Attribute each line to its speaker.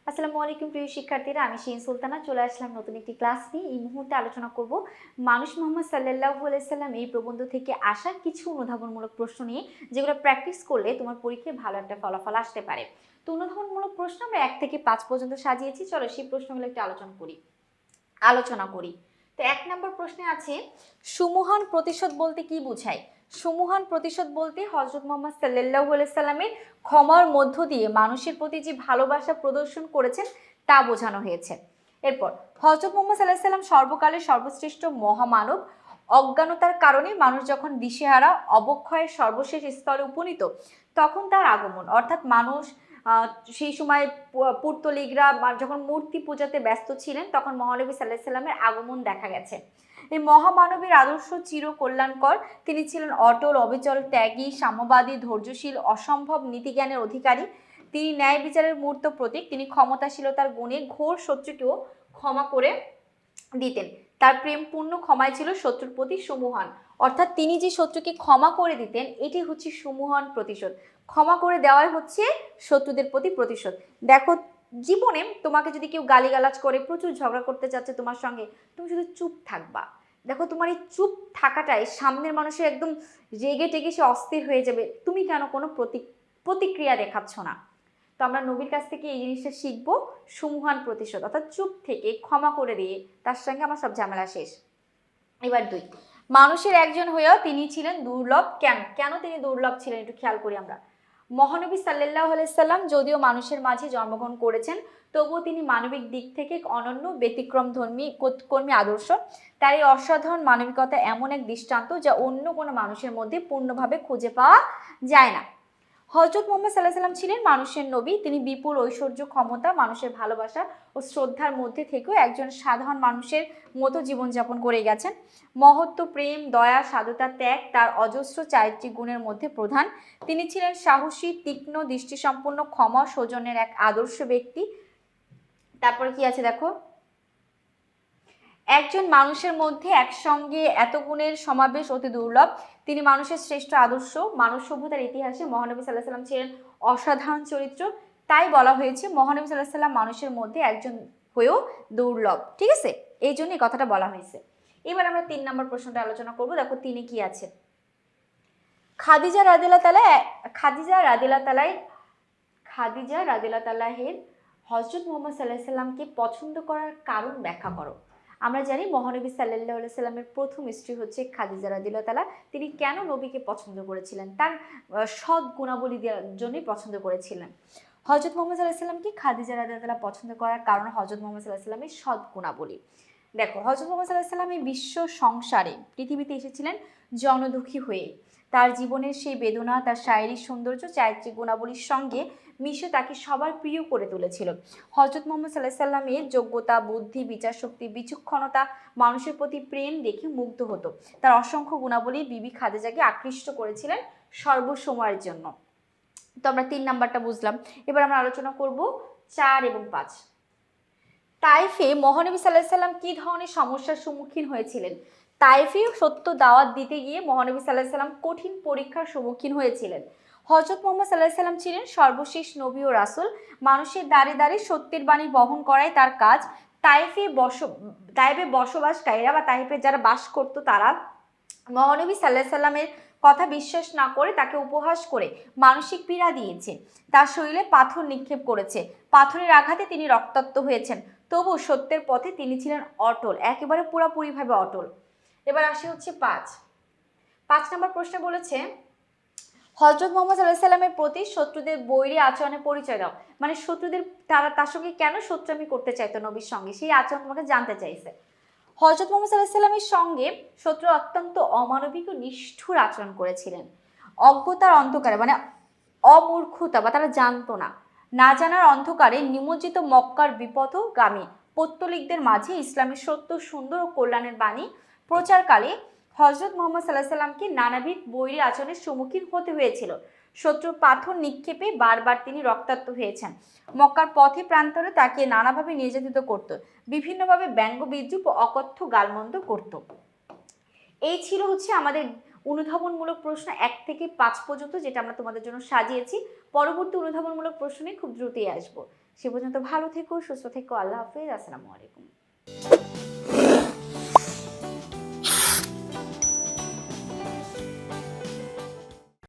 Speaker 1: আসসালামু আলাইকুম প্রিয় শিক্ষার্থীরা, আমি শিন সুলতানা চলে আসলাম নতুন একটি ক্লাস নিয়ে। এই মুহূর্তে আলোচনা করব মানুষ মোহাম্মদ সাল্লাল্লাহু আলাইহি সাল্লাম এই প্রবন্ধ থেকে আসা কিছু অনুধাবনমূলক প্রশ্ন নিয়ে, যেগুলো প্র্যাকটিস করলে তোমার পরীক্ষায় ভালো একটা ফলাফল আসতে পারে। তো অনুধাবনমূলক প্রশ্ন আমরা 1 থেকে 5 পর্যন্ত সাজিয়েছি। চলো সেই প্রশ্নগুলো একটু আলোচনা করি। তো 1 নম্বর প্রশ্নে আছে, সুমহান প্রতিশোধ বলতে কি বোঝায়? সুমহান প্রতিশোধ বলতে হযরত মুহাম্মদ সাল্লাল্লাহু আলাইহি সাল্লামের ক্ষমার মধ্য দিয়ে মানুষের প্রতি যে ভালোবাসা প্রদর্শন করেছেন তা বোঝানো হয়েছে। এরপর, হযরত মুহাম্মদ সাল্লাল্লাহু আলাইহি সাল্লাম সর্বকালের সর্বশ্রেষ্ঠ মহামানব। অজ্ঞানতার কারণে মানুষ যখন দিশেহারা, অবক্ষয়ের সর্বশেষ স্তরে উপনীত, তখন তার আগমন, অর্থাৎ মানুষ সেই সময় পুর্তলিগরা যখন মূর্তি পূজাতে ব্যস্ত ছিলেন, তখন মহানবী সাল্লাল্লাহু আলাইহি সাল্লামের আগমন দেখা গেছে। এই মহামানবীর আদর্শ চির কল্যাণকর। তিনি ছিলেন অটল, অবিচল, ত্যাগী, সাম্যবাদী, ধৈর্যশীল, অসম্ভব নীতিজ্ঞানের অধিকারী। তিনি ন্যায় বিচারের মূর্ত প্রতীক। তিনি ক্ষমতাশীলতার গুণে ঘোর শত্রুকেও ক্ষমা করে দিতেন। তার প্রেমপূর্ণ ক্ষমায় ছিল শত্রুর প্রতি সুমহান, অর্থাৎ তিনি যে শত্রুকে ক্ষমা করে দিতেন, এটি হচ্ছে সুমহান প্রতিশোধ। ক্ষমা করে দেওয়াই হচ্ছে শত্রুদের প্রতি প্রতিশোধ। দেখো, জীবনে তোমাকে যদি কেউ গালিগালাজ করে, প্রচুর ঝগড়া করতে চাচ্ছে তোমার সঙ্গে, তুমি শুধু চুপ থাকবা। দেখো, তোমার এই চুপ থাকাটাই সামনের মানুষের একদম রেগে টেগে সে অস্থির হয়ে যাবে। তুমি কেন কোনো প্রতিক্রিয়া দেখাচ্ছ না? তো আমরা নবীর কাছ থেকে এই জিনিসটা শিখবো, সুমহান প্রতিশোধ, অর্থাৎ চুপ থেকে ক্ষমা করে দিয়ে তার সঙ্গে আমার সব ঝামেলা শেষ। এবার 2, মানুষের একজন হয়েও তিনি ছিলেন দুর্লভ। কেন কেন তিনি দুর্লভ ছিলেন একটু খেয়াল করি আমরা। মহানবী সাল্লাল্লাহু আলাইহি সাল্লাম যদিও মানুষের মাঝে জন্মগ্রহণ করেছেন, তবুও তিনি মানবিক দিক থেকে অনন্য, ব্যতিক্রম কর্মী আদর্শ। তার এই অসাধারণ মানবিকতা এমন এক দৃষ্টান্ত যা অন্য কোনো মানুষের মধ্যে পূর্ণভাবে খুঁজে পাওয়া যায় না। হযরত মুহাম্মদ সাল্লাল্লাহু আলাইহি সাল্লাম ছিলেন মানুষের নবী। তিনি বিপুল ঐশ্বর্য, ক্ষমতা, মানুষের ভালোবাসা ও শ্রদ্ধার মধ্যে থেকেও একজন সাধারণ মানুষের মতো জীবনযাপন করে গেছেন। মহত্ব, প্রেম, দয়া, সাধুতা, ত্যাগ তার অজস্র চারিত্রিক গুণের মধ্যে প্রধান। তিনি ছিলেন সাহসী, তীক্ষ্ণ দৃষ্টিসম্পন্ন, ক্ষমা, সৌজন্যের এক আদর্শ ব্যক্তি। তারপরে কি আছে দেখো, একজন মানুষের মধ্যে একসঙ্গে এত গুণের সমাবেশ অতি দুর্লভ। তিনি মানুষের শ্রেষ্ঠ আদর্শ। মানব সভ্যতার ইতিহাসে মহানবী সাল্লাল্লাহু আলাইহি সাল্লাম ছিলেন অসাধারণ চরিত্র। তাই বলা হয়েছে মহানবী সাল্লাল্লাহু আলাইহি সাল্লাম মানুষের মধ্যে একজন হয়েও দুর্লভ। ঠিক আছে, এই জন্য এই কথাটা বলা হয়েছে। এবার আমরা 3 নম্বর প্রশ্নটা আলোচনা করব। দেখো, তিনি কি আছে। খাদিজা রাদিয়াল্লাহু তাআলা খাদিজা রাদিয়াল্লাহু তাআলাহের হযরত মুহাম্মদ সাল্লাল্লাহু আলাইহি সাল্লামকে পছন্দ করার কারণ ব্যাখ্যা করো। আমরা জানি মহানবী সাল্লাল্লাহু আলাইহি সাল্লামের প্রথম স্ত্রী হচ্ছে খাদিজা রাদিয়াল্লাহু তাআলা। তিনি কেন নবীকে পছন্দ করেছিলেন? তার সৎ গুণাবলী দেওয়ার জন্যই পছন্দ করেছিলেন। হযরত মুহাম্মদ সাল্লাল্লাহু আলাইহি সাল্লামকে খাদিজা রাদিয়াল্লাহু তাআলা পছন্দ করার কারণ হযরত মুহাম্মদ সাল্লাল্লাহু আলাইহি সাল্লামের সৎ গুণাবলী। দেখো, হযরত মুহাম্মদ সাল্লাল্লাহু আলাইহি সাল্লাম এই বিশ্ব সংসারে পৃথিবীতে এসেছিলেন জনদুঃখী হয়ে। তার জীবনের সেই বেদনা, তার শারীরিক সৌন্দর্য, চারিত্রিক গুণাবলীর সঙ্গে মিশে তাকে সবার প্রিয় করে তুলেছিল। হযরত মুহাম্মদ সাল্লাল্লাহু আলাইহি সাল্লামের যোগ্যতা, বুদ্ধি, বিচার শক্তি, বিচক্ষণতা, মানুষের প্রতি প্রেম দেখে মুগ্ধ হতো। তার অসংখ্য গুণাবলী বিবি খাদিজাকে আকৃষ্ট করেছিলেন সর্বসময়ের জন্য। তো আমরা 3 নাম্বারটা বুঝলাম। এবার আমরা আলোচনা করব 4 এবং 5। তাইফে মহানবী সাল্লাল্লাহু আলাইহি সাল্লাম কি ধরনের সমস্যার সম্মুখীন হয়েছিলেন? তাইফে সত্য দাওয়াত দিতে গিয়ে মহানবী সাল্লাল্লাহু আলাইহি সাল্লাম কঠিন পরীক্ষার সম্মুখীন হয়েছিলেন। হযরত মুহাম্মদ সাল্লাল্লাহু আলাইহি সাল্লাম ছিলেন সর্বশেষ নবী ও রাসূল। মানুষের দ্বারে দ্বারে সত্যের বাণী বহন করাই তার কাজ। তাইফে বসবাসকারীরা বা তাইফে যারা বাস করত, তারা মহানবী সাল্লাল্লাহু আলাইহি সাল্লামের কথা বিশ্বাস না করে তাকে উপহাস করে মানসিক পীড়া দিয়েছে। তার শরীরে পাথর নিক্ষেপ করেছে। পাথরের আঘাতে তিনি রক্তাক্ত হয়েছেন। তবু সত্যের পথে তিনি ছিলেন অটল, একেবারে পুরোপুরিভাবে অটল। এবার আসি হচ্ছে 5 নম্বর প্রশ্নে বলেছে, হযরত মুহাম্মদ সাল্লাল্লাহু আলাইহি সাল্লামের প্রতি শত্রুদের বৈরী আচরণের পরিচয় দাও। মানে শত্রুদের তার সঙ্গে কেন শত্রুমি করতে চাইতো নবীর সঙ্গে, সেই আচরণ তোমাকে জানতে চাইছে। হযরত মুহাম্মদ সাল্লাল্লাহু আলাইহি সাল্লামের সঙ্গে শত্রু অত্যন্ত অমানবিক ও নিষ্ঠুর আচরণ করেছিলেন। অজ্ঞতার অন্ধকারে, মানে অমূর্খতা বা তারা জানতো না, না জানার অন্ধকারে নিমজ্জিত মক্কার বিপথগামী পৌত্তলিকদের মাঝে ইসলামের সত্য, সুন্দর ও কল্যাণের বাণী প্রচারকালে হযরত মুহাম্মদ সাল্লাল্লাহু আলাইহি সাল্লামকে নানাবিধ বৈরী আচরণের সম্মুখীন হতে হয়েছিল। শত্রুর পাথর নিক্ষেপে বারবার তিনি রক্তাক্ত হয়েছেন। মক্কার পথে প্রান্তরে তাকে নানাভাবে নির্যাতিত করত, বিভিন্নভাবে ব্যঙ্গ বিদ্রুপ ও অকথ্য গালমন্দ করত। এই ছিল হচ্ছে আমাদের অনুধাবনমূলক প্রশ্ন 1 থেকে 5 পর্যন্ত, যেটা আমরা তোমাদের জন্য সাজিয়েছি। পরবর্তী অনুধাবনমূলক প্রশ্নে খুব দ্রুতই আসবো। সে পর্যন্ত ভালো থেকো, সুস্থ থেকো। আল্লাহ হাফেজ। আসসালামু আলাইকুম।